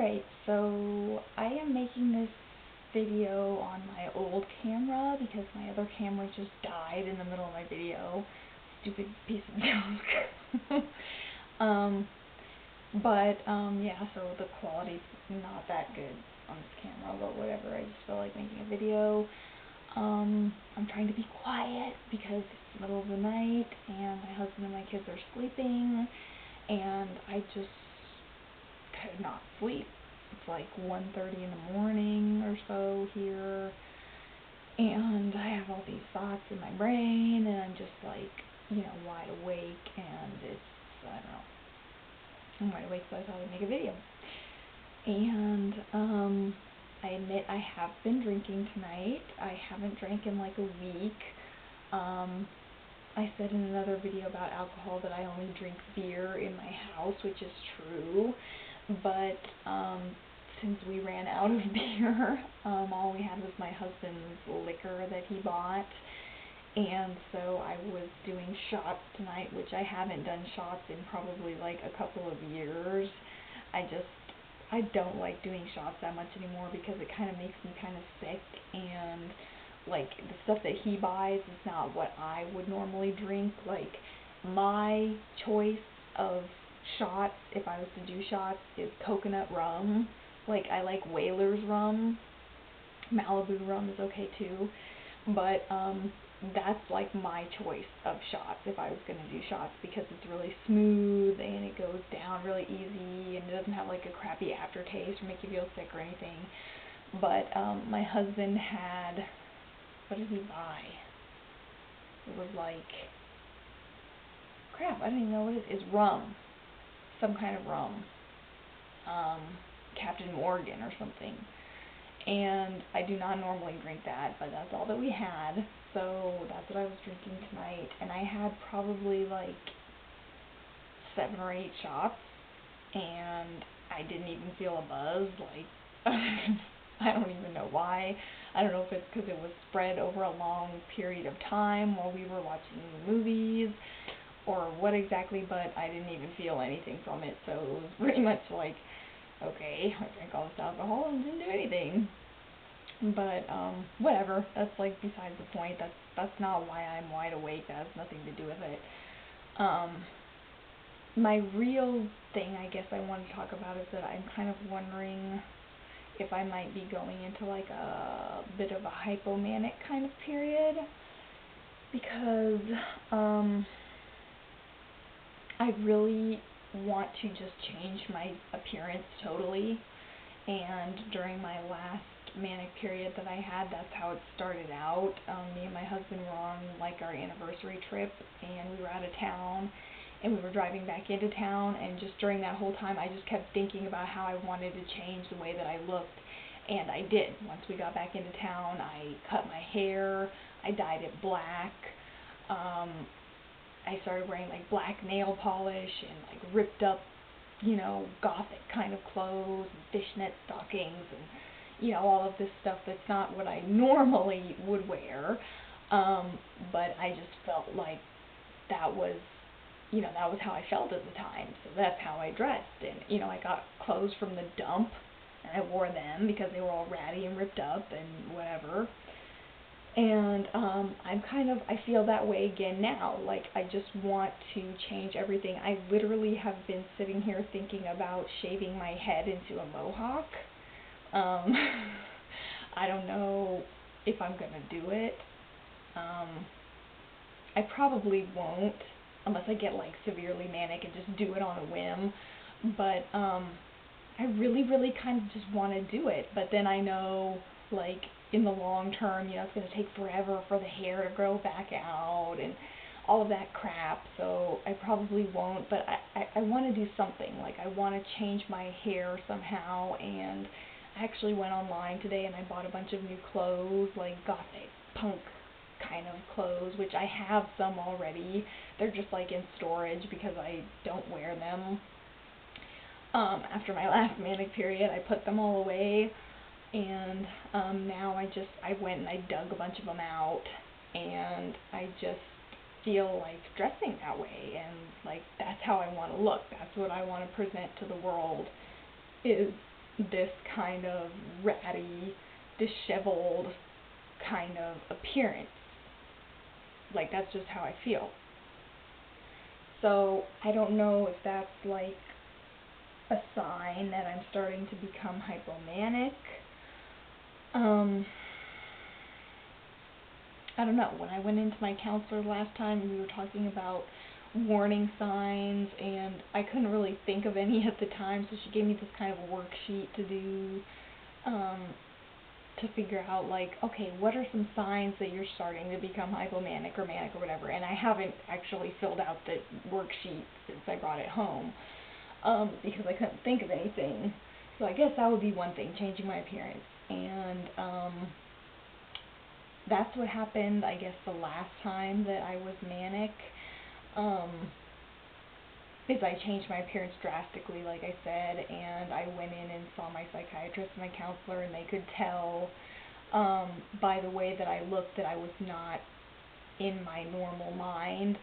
Alright, so I am making this video on my old camera because my other camera just died in the middle of my video. Stupid piece of junk. Yeah, so the quality's not that good on this camera, but whatever, I just feel like making a video. I'm trying to be quiet because it's the middle of the night and my husband and my kids are sleeping and I just could not sleep. It's like 1:30 in the morning or so here, and I have all these thoughts in my brain, and I'm just like, wide awake, and I don't know, I'm wide awake, so I thought I'd make a video. And, I admit I have been drinking tonight. I haven't drank in like a week. I said in another video about alcohol that I only drink beer in my house, which is true. But since we ran out of beer, all we had was my husband's liquor that he bought, and so I was doing shots tonight, which I haven't done shots in probably like a couple of years. I don't like doing shots that much anymore because it kind of makes me kind of sick, and like the stuff that he buys is not what I would normally drink. Like my choice of shots, if I was to do shots, is coconut rum. Like I like Whaler's rum. Malibu rum is okay too, but that's like my choice of shots if I was gonna do shots, because it's really smooth and it goes down really easy and it doesn't have like a crappy aftertaste or make you feel sick or anything. But my husband had, what did he buy? It was like, crap, I don't even know what it is. It's rum. Some kind of rum. Captain Morgan or something. And I do not normally drink that, but that's all that we had. So that's what I was drinking tonight. And I had probably like 7 or 8 shots, and I didn't even feel a buzz. Like, I don't even know why. I don't know if it's because it was spread over a long period of time while we were watching movies or what exactly, but I didn't even feel anything from it. So it was pretty much like, okay, I drank all this alcohol and didn't do anything. But whatever, that's like besides the point. That's not why I'm wide awake. That has nothing to do with it. My real thing, I guess, I want to talk about is that I'm kind of wondering if I might be going into like a bit of a hypomanic kind of period, because I really want to just change my appearance totally, and during my last manic period that I had, that's how it started out. Me and my husband were on like our anniversary trip, and we were out of town, and we were driving back into town, and just during that whole time I just kept thinking about how I wanted to change the way that I looked, and I did. Once we got back into town, I cut my hair, I dyed it black, I started wearing like black nail polish and like ripped up, gothic kind of clothes and fishnet stockings and, all of this stuff that's not what I normally would wear. But I just felt like that was, that was how I felt at the time. So that's how I dressed. And, I got clothes from the dump and I wore them because they were all ratty and ripped up and whatever. And I feel that way again now. Like, I just want to change everything. I literally have been sitting here thinking about shaving my head into a mohawk. I don't know if I'm gonna do it. I probably won't, unless I get like severely manic and just do it on a whim. But I really, really kind of just want to do it. But then I know, like, in the long term, it's going to take forever for the hair to grow back out and all of that crap. So I probably won't, but I want to do something. Like, I want to change my hair somehow, and I actually went online today and I bought a bunch of new clothes, like gothic, punk kind of clothes, which I have some already. They're just like in storage because I don't wear them. After my last manic period, I put them all away, and now I went and I dug a bunch of them out, and I just feel like dressing that way, and like that's how I want to look. That's what I want to present to the world, is, this kind of ratty, disheveled kind of appearance. Like, that's just how I feel. So I don't know if that's like a sign that I'm starting to become hypomanic. I don't know. When I went into my counselor last time, we were talking about warning signs, and I couldn't really think of any at the time, so she gave me this kind of worksheet to do, to figure out, like, okay, what are some signs that you're starting to become hypomanic or manic or whatever, and I haven't actually filled out the worksheet since I brought it home, because I couldn't think of anything. So I guess that would be one thing, changing my appearance. And that's what happened, I guess, the last time that I was manic, is I changed my appearance drastically, like I said, and I went in and saw my psychiatrist and my counselor, and they could tell by the way that I looked that I was not in my normal mind,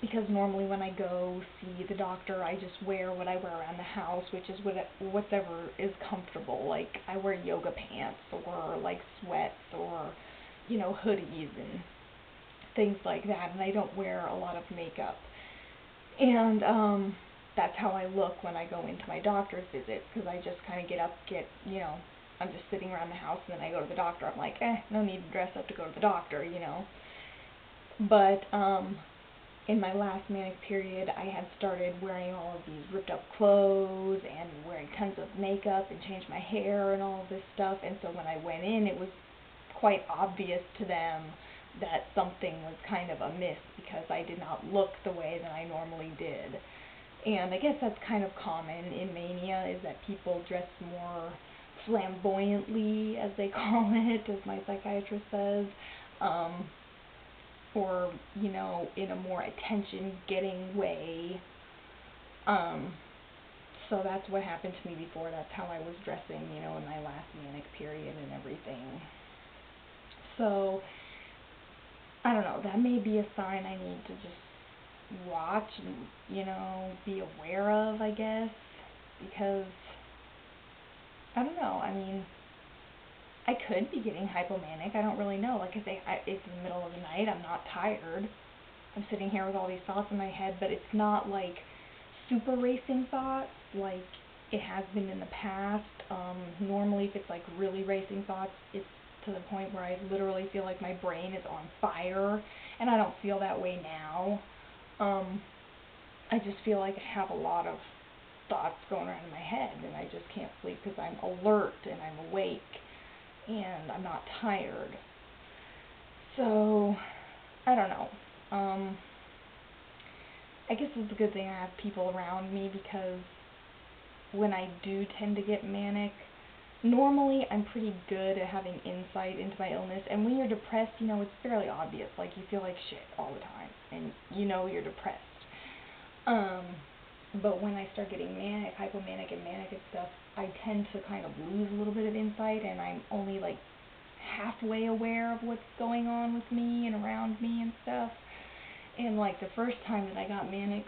because normally when I go see the doctor, I just wear what I wear around the house, which is whatever is comfortable. Like, I wear yoga pants or like sweats or, you know, hoodies and things like that, and I don't wear a lot of makeup. And that's how I look when I go into my doctor's visits, because I just kind of you know, I'm just sitting around the house, and then I go to the doctor. I'm like, no need to dress up to go to the doctor, you know. But in my last manic period, I had started wearing all of these ripped up clothes and wearing tons of makeup and changed my hair and all of this stuff. And so when I went in, it was quite obvious to them that something was kind of amiss, because I did not look the way that I normally did. And I guess that's kind of common in mania, is that people dress more flamboyantly, as they call it, as my psychiatrist says, or, you know, in a more attention-getting way. So that's what happened to me before. That's how I was dressing, you know, in my last manic period and everything. So, I don't know, that may be a sign I need to just watch and, you know, be aware of, I guess, because, I don't know, I mean, I could be getting hypomanic, I don't really know. Like I say, it's in the middle of the night, I'm not tired, I'm sitting here with all these thoughts in my head, but it's not like super racing thoughts like it has been in the past. Normally if it's like really racing thoughts, it's to the point where I literally feel like my brain is on fire, and I don't feel that way now. I just feel like I have a lot of thoughts going around in my head, and I just can't sleep because I'm alert and I'm awake and I'm not tired. So, I don't know. I guess it's a good thing I have people around me, because when I do tend to get manic, normally I'm pretty good at having insight into my illness, and when you're depressed, you know, it's fairly obvious. Like, you feel like shit all the time, and you know you're depressed. But when I start getting manic, hypomanic and manic and stuff, I tend to kind of lose a little bit of insight, and I'm only like halfway aware of what's going on with me and around me and stuff. And like the first time that I got manic,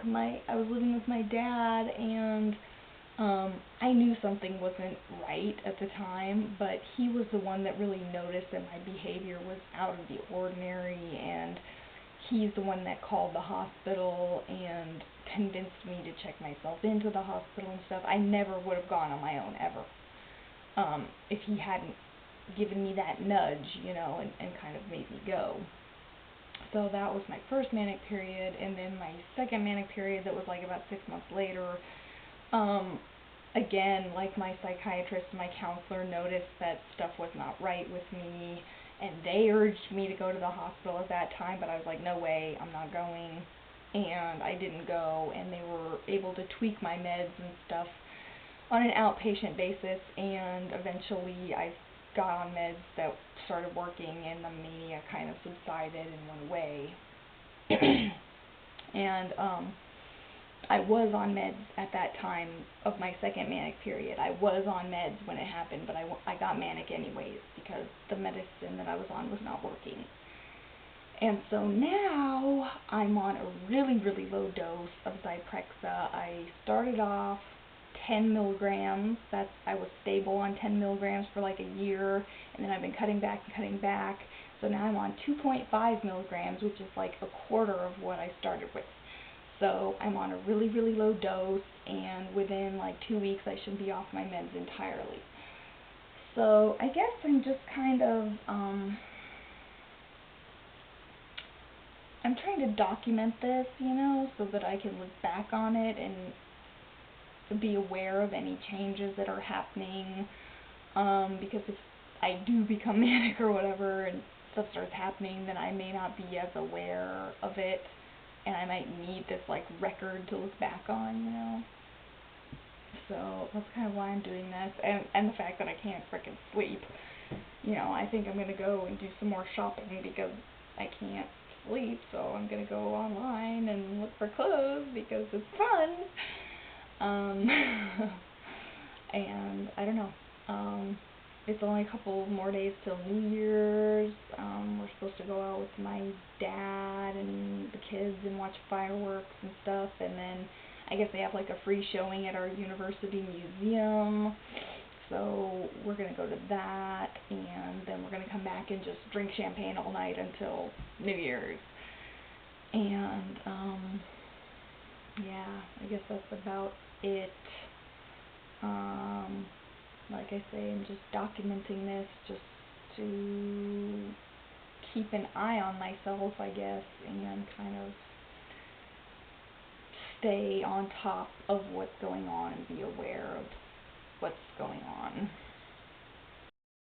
I was living with my dad, and I knew something wasn't right at the time, but he was the one that really noticed that my behavior was out of the ordinary, and he's the one that called the hospital and convinced me to check myself into the hospital and stuff. I never would have gone on my own, ever, if he hadn't given me that nudge, you know, and kind of made me go. So that was my first manic period, and then my second manic period that was like about 6 months later, again, like my psychiatrist and my counselor noticed that stuff was not right with me, and they urged me to go to the hospital at that time, but I was like, no way, I'm not going, and I didn't go, and they were able to tweak my meds and stuff on an outpatient basis, and eventually I got on meds that started working, and the mania kind of subsided and went away. And I was on meds at that time of my second manic period. I was on meds when it happened, but I got manic anyways, because the medicine that I was on was not working. And so now I'm on a really, really low dose of Zyprexa. I started off 10 milligrams. I was stable on 10 milligrams for like a year, and then I've been cutting back and cutting back. So now I'm on 2.5 milligrams, which is like a quarter of what I started with. So I'm on a really, really low dose, and within like 2 weeks I should be off my meds entirely. So I guess I'm just kind of, I'm trying to document this, so that I can look back on it and be aware of any changes that are happening, because if I do become manic or whatever and stuff starts happening, then I may not be as aware of it, and I might need this like record to look back on. So that's kind of why I'm doing this, and the fact that I can't frickin' sleep. I think I'm gonna go and do some more shopping because I can't sleep, so I'm gonna go online and look for clothes because it's fun. And I don't know. It's only a couple more days till New Year's. We're supposed to go out with my dad and the kids and watch fireworks and stuff, and then I guess they have like a free showing at our university museum, so we're going to go to that, and then we're going to come back and just drink champagne all night until New Year's. And yeah, I guess that's about it. Like I say, I'm just documenting this just to keep an eye on myself, I guess, and kind of stay on top of what's going on and be aware of what's going on.